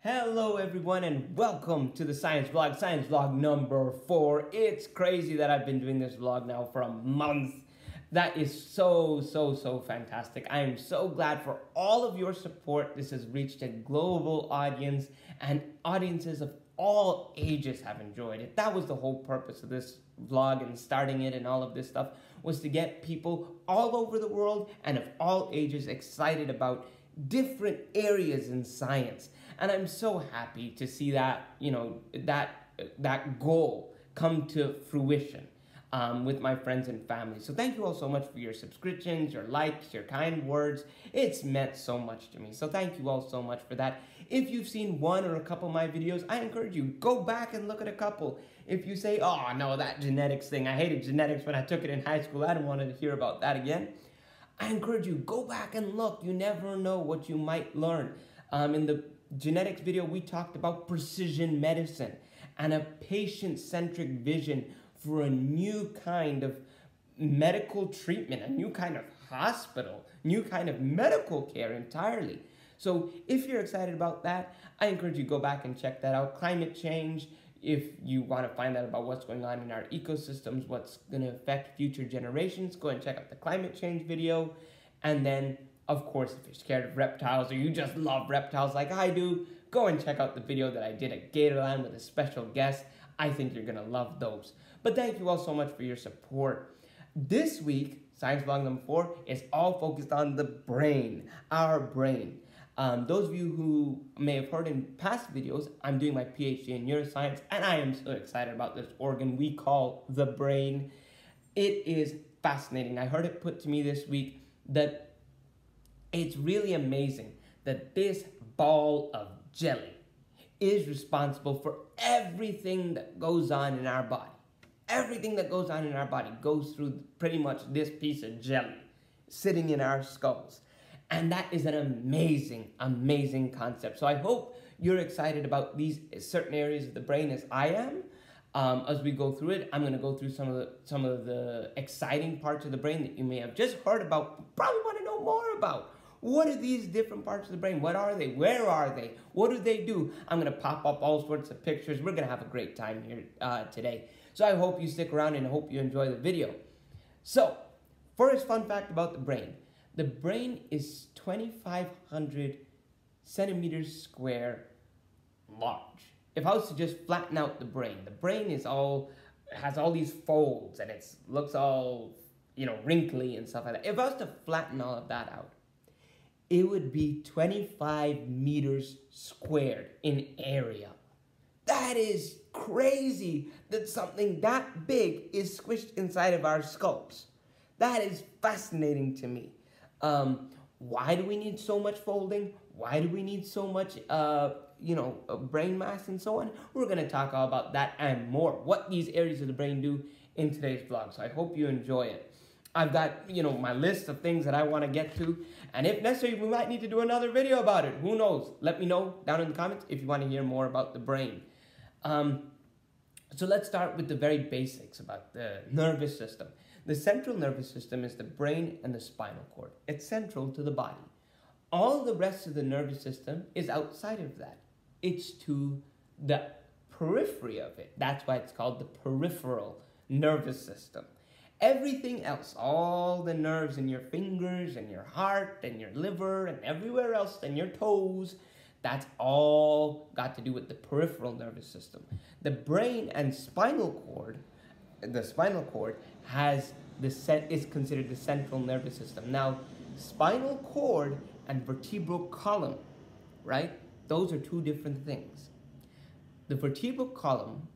Hello everyone and welcome to the Science Vlog number 4. It's crazy that I've been doing this vlog now for a month. That is so fantastic. I am so glad for all of your support. This has reached a global audience and audiences of all ages have enjoyed it. That was the whole purpose of this vlog and starting it and all of this stuff, was to get people all over the world and of all ages excited about different areas in science. And I'm so happy to see that, that goal come to fruition with my friends and family. So thank you all so much for your subscriptions, your likes, your kind words. It's meant so much to me. So thank you all so much for that. If you've seen one or a couple of my videos, I encourage you, go back and look at a couple. If you say, oh no, that genetics thing, I hated genetics when I took it in high school, I don't want to hear about that again. I encourage you, go back and look. You never know what you might learn. In the genetics video, we talked about precision medicine and a patient-centric vision for a new kind of medical treatment, a new kind of hospital, new kind of medical care entirely. So if you're excited about that, I encourage you to go back and check that out. Climate change, if you want to find out about what's going on in our ecosystems, what's going to affect future generations, go and check out the climate change video. And then, of course, if you're scared of reptiles or you just love reptiles like I do, go and check out the video that I did at Gatorland with a special guest. I think you're going to love those. But thank you all so much for your support. This week, Science Vlog number 4 is all focused on the brain, our brain. Those of you who may have heard in past videos, I'm doing my PhD in neuroscience, and I am so excited about this organ we call the brain. It is fascinating. I heard it put to me this week that it's really amazing that this ball of jelly is responsible for everything that goes on in our body. Everything that goes on in our body goes through pretty much this piece of jelly sitting in our skulls. And that is an amazing concept. So I hope you're excited about these certain areas of the brain as I am. As we go through it, I'm going to go through some of the exciting parts of the brain that you may have just heard about, probably want to know more about. What are these different parts of the brain? What are they? Where are they? What do they do? I'm going to pop up all sorts of pictures. We're going to have a great time here today. So I hope you stick around and I hope you enjoy the video. So, first fun fact about the brain. The brain is 2,500 centimeters square large. If I was to just flatten out the brain is has all these folds and it looks all, wrinkly and stuff like that. If I was to flatten all of that out, it would be 25 meters squared in area. That is crazy that something that big is squished inside of our skulls. That is fascinating to me. Why do we need so much folding? Why do we need so much, brain mass and so on? We're going to talk all about that and more, what these areas of the brain do in today's vlog. So I hope you enjoy it. I've got, my list of things that I want to get to. And if necessary, we might need to do another video about it. Who knows? Let me know down in the comments if you want to hear more about the brain. So let's start with the very basics about the nervous system. The central nervous system is the brain and the spinal cord. It's central to the body. All the rest of the nervous system is outside of that. It's to the periphery of it. That's why it's called the peripheral nervous system. Everything else, all the nerves in your fingers and your heart and your liver and everywhere else and your toes, that's all got to do with the peripheral nervous system. The brain and spinal cord, the spinal cord is considered the central nervous system. Now, spinal cord and vertebral column, right? Those are two different things. The vertebral column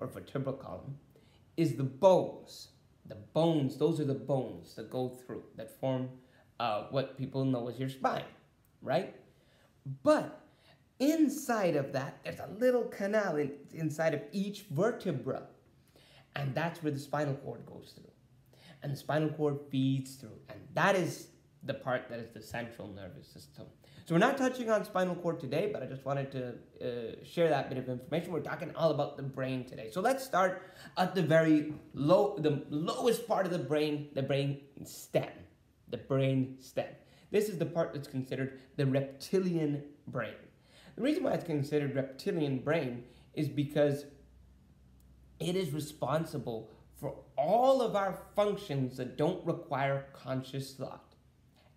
is the bones. The bones, those are the bones that go through, that form what people know as your spine, right? But inside of that, there's a little canal inside of each vertebra. And that's where the spinal cord goes through. And the spinal cord feeds through. And that is the part that is the central nervous system. So we're not touching on spinal cord today, but I just wanted to share that bit of information. We're talking all about the brain today. So let's start at the very the lowest part of the brain stem. The brain stem. This is the part that's considered the reptilian brain. The reason why it's considered reptilian brain is because it is responsible for all of our functions that don't require conscious thought.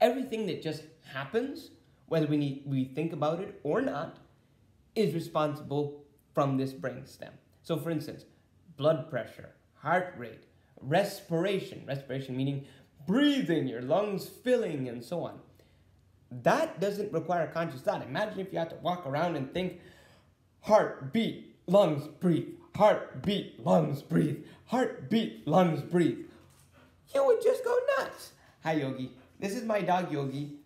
Everything that just happens, whether we think about it or not, is responsible from this brainstem. So for instance, blood pressure, heart rate, respiration meaning breathing, your lungs filling, and so on. That doesn't require conscious thought. Imagine if you had to walk around and think, heart beat, lungs breathe, heart beat, lungs breathe, heart beat, lungs breathe. You would just go nuts. Hi, Yogi. This is my dog, Yogi.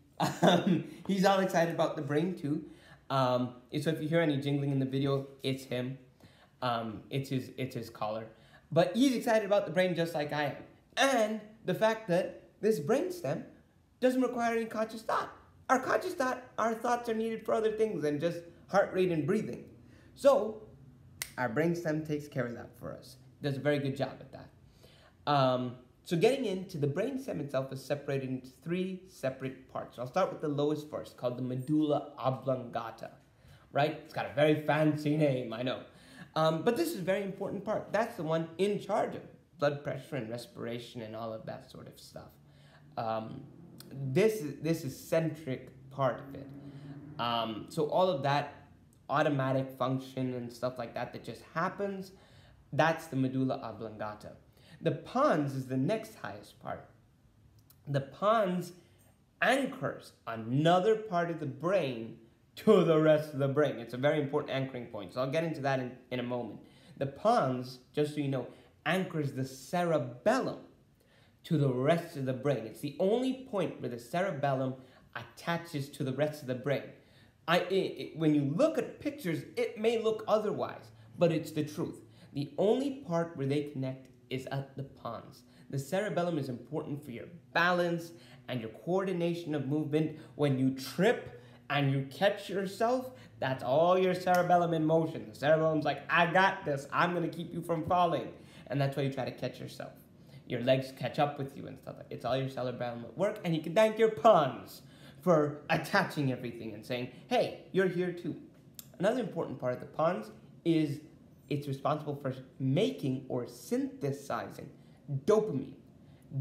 He's all excited about the brain, too. So if you hear any jingling in the video, it's him. It's his collar. But he's excited about the brain just like I am. And the fact that this brainstem doesn't require any conscious thought. Our conscious thought, our thoughts are needed for other things than just heart rate and breathing. So our brainstem takes care of that for us. It does a very good job at that. So getting into the brainstem itself is separated into 3 separate parts. I'll start with the lowest first, called the medulla oblongata, right? It's got a very fancy name, I know. But this is a very important part. That's the one in charge of blood pressure and respiration and all of that sort of stuff. This eccentric part of it. So all of that automatic function and stuff like that just happens, that's the medulla oblongata. The pons is the next highest part. The pons anchors another part of the brain to the rest of the brain. It's a very important anchoring point, so I'll get into that in a moment. The pons, just so you know, anchors the cerebellum to the rest of the brain. It's the only point where the cerebellum attaches to the rest of the brain. When you look at pictures, it may look otherwise, but it's the truth. The only part where they connect is at the pons. The cerebellum is important for your balance and your coordination of movement. When you trip and you catch yourself, that's all your cerebellum in motion. The cerebellum's like, I got this. I'm going to keep you from falling. And that's why you try to catch yourself. Your legs catch up with you and stuff like that. It's all your cerebellum at work, and you can thank your pons for attaching everything and saying, hey, you're here too. Another important part of the pons is it's responsible for making or synthesizing dopamine.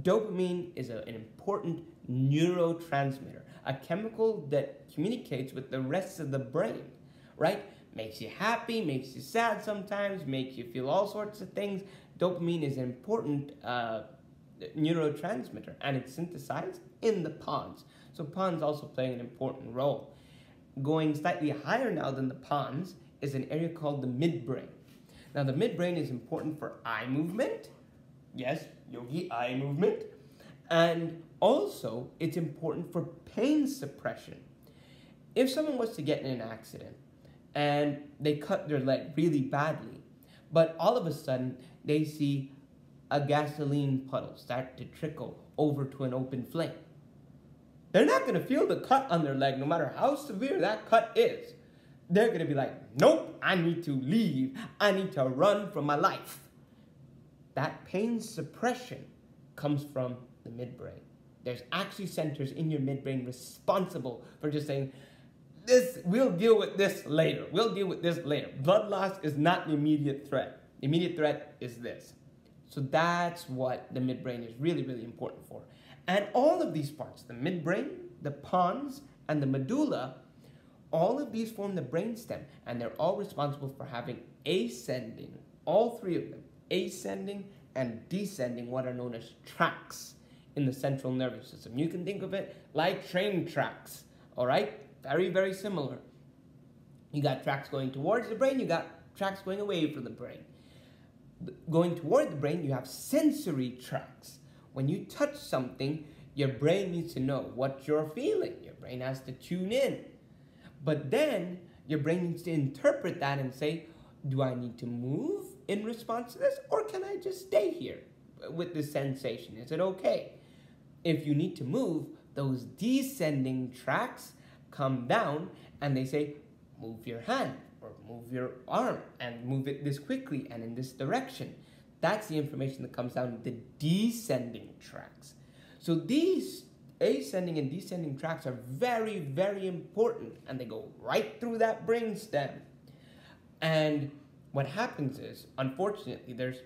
Dopamine is an important neurotransmitter, a chemical that communicates with the rest of the brain, right? Makes you happy, makes you sad sometimes, makes you feel all sorts of things. Dopamine is an important neurotransmitter, and it's synthesized in the pons. So pons also playing an important role. Going slightly higher now than the pons is an area called the midbrain. Now the midbrain is important for eye movement. Yes, Yogi, eye movement. And also it's important for pain suppression. If someone was to get in an accident and they cut their leg really badly, but all of a sudden they see a gasoline puddle start to trickle over to an open flame, they're not going to feel the cut on their leg no matter how severe that cut is. They're going to be like, nope, I need to leave. I need to run for my life. That pain suppression comes from the midbrain. There's actually centers in your midbrain responsible for just saying, we'll deal with this later. We'll deal with this later. Blood loss is not the immediate threat. The immediate threat is this. So that's what the midbrain is really, really important for. And all of these parts, the midbrain, the pons, and the medulla, all of these form the brainstem, and they're all responsible for having ascending, all 3 of them, ascending and descending, what are known as tracts in the central nervous system. You can think of it like train tracks, all right? Very, very similar. You got tracks going towards the brain, you got tracks going away from the brain. Going toward the brain, you have sensory tracts. When you touch something, your brain needs to know what you're feeling. Your brain has to tune in. But then your brain needs to interpret that and say, do I need to move in response to this, or can I just stay here with this sensation? Is it okay? If you need to move, those descending tracts come down and they say, move your hand or move your arm and move it this quickly and in this direction. That's the information that comes down the descending tracts. So these ascending and descending tracts are very, very important, and they go right through that brainstem. And what happens is, unfortunately, there's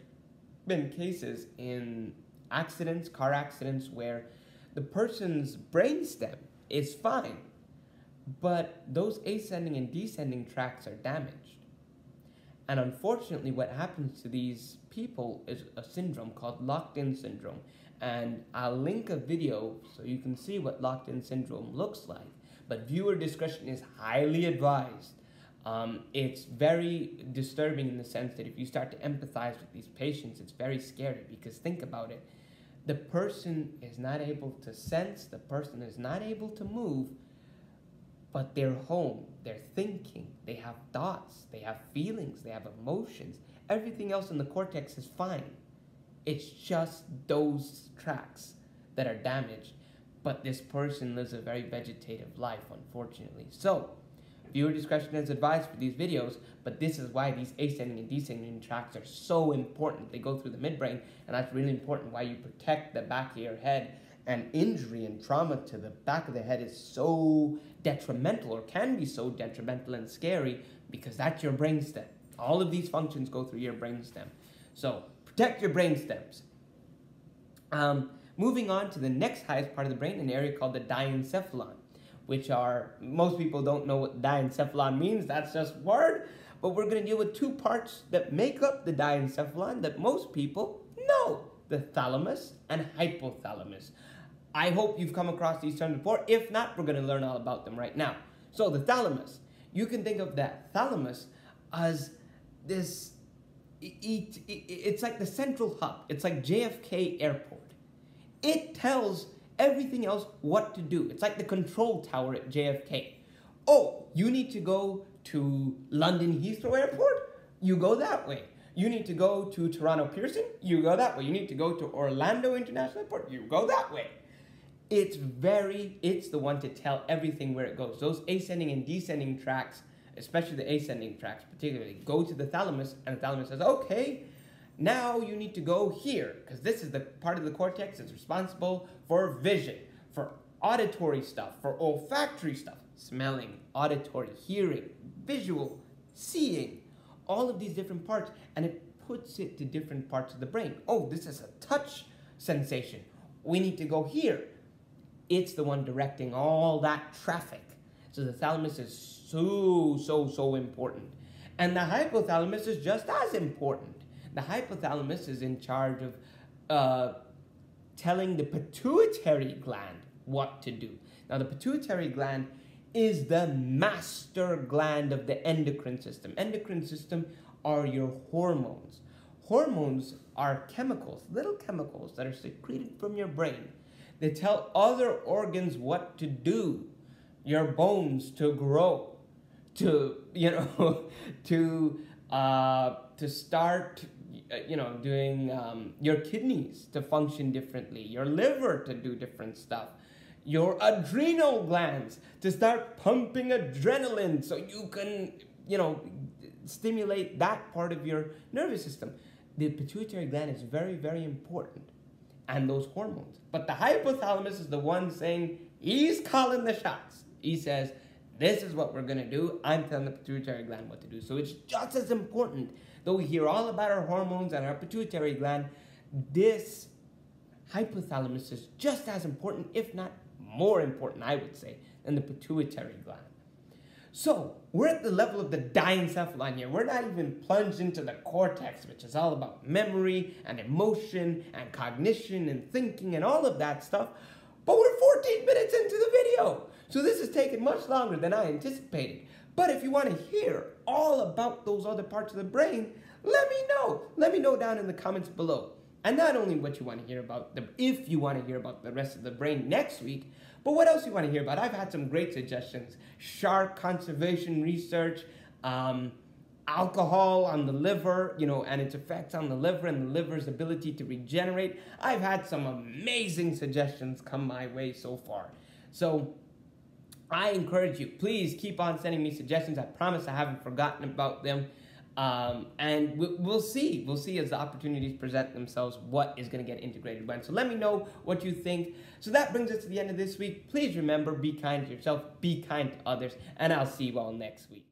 been cases in accidents, car accidents, where the person's brainstem is fine, but those ascending and descending tracts are damaged. And unfortunately, what happens to these people is a syndrome called locked-in syndrome. And I'll link a video so you can see what locked-in syndrome looks like. But viewer discretion is highly advised. It's very disturbing in the sense that if you start to empathize with these patients, it's very scary, because think about it. The person is not able to sense, the person is not able to move, but they're home, they're thinking, they have thoughts, they have feelings, they have emotions. Everything else in the cortex is fine. It's just those tracts that are damaged. But this person lives a very vegetative life, unfortunately. So, viewer discretion is advised for these videos, but this is why these ascending and descending tracts are so important. They go through the midbrain, and that's really important, why you protect the back of your head. And injury and trauma to the back of the head is so detrimental, or can be so detrimental and scary, because that's your brainstem. All of these functions go through your brainstem. So, protect your brainstems. Moving on to the next highest part of the brain, an area called the diencephalon, which are, most people don't know what diencephalon means, that's just word, but we're going to deal with two parts that make up the diencephalon that most people know, the thalamus and hypothalamus. I hope you've come across these terms before. If not, we're going to learn all about them right now. So the thalamus, you can think of that thalamus as this, it's like the central hub. It's like JFK Airport. It tells everything else what to do. It's like the control tower at JFK. Oh, you need to go to London Heathrow Airport? You go that way. You need to go to Toronto Pearson? You go that way. You need to go to Orlando International Airport? You go that way. It's the one to tell everything where it goes. Those ascending and descending tracts, especially the ascending tracts particularly, go to the thalamus, and the thalamus says, okay, now you need to go here, because this is the part of the cortex that's responsible for vision, for auditory stuff, for olfactory stuff, smelling, auditory, hearing, visual, seeing, all of these different parts, and it puts it to different parts of the brain. Oh, this is a touch sensation. We need to go here. It's the one directing all that traffic. So the thalamus is so important. And the hypothalamus is just as important. The hypothalamus is in charge of telling the pituitary gland what to do. Now, the pituitary gland is the master gland of the endocrine system. Endocrine system are your hormones. Hormones are chemicals, little chemicals that are secreted from your brain. They tell other organs what to do. Your bones to grow, to start, doing your kidneys to function differently, your liver to do different stuff, your adrenal glands to start pumping adrenaline so you can, stimulate that part of your nervous system. The pituitary gland is very, very important, and those hormones. But the hypothalamus is the one saying, he's calling the shots. He says, this is what we're going to do. I'm telling the pituitary gland what to do. So it's just as important. Though we hear all about our hormones and our pituitary gland, this hypothalamus is just as important, if not more important, I would say, than the pituitary gland. So we're at the level of the diencephalon here. We're not even plunged into the cortex, which is all about memory and emotion and cognition and thinking and all of that stuff. But we're 14 minutes into the video. So this has taken much longer than I anticipated. But if you want to hear all about those other parts of the brain, let me know. Let me know down in the comments below. And not only what you want to hear about, if you want to hear about the rest of the brain next week, but what else you want to hear about. I've had some great suggestions. Shark conservation research, alcohol on the liver, and its effects on the liver and the liver's ability to regenerate. I've had some amazing suggestions come my way so far. So I encourage you, please keep on sending me suggestions. I promise I haven't forgotten about them. And we'll see. We'll see as the opportunities present themselves what is going to get integrated when. So let me know what you think. So that brings us to the end of this week. Please remember, be kind to yourself, be kind to others, and I'll see you all next week.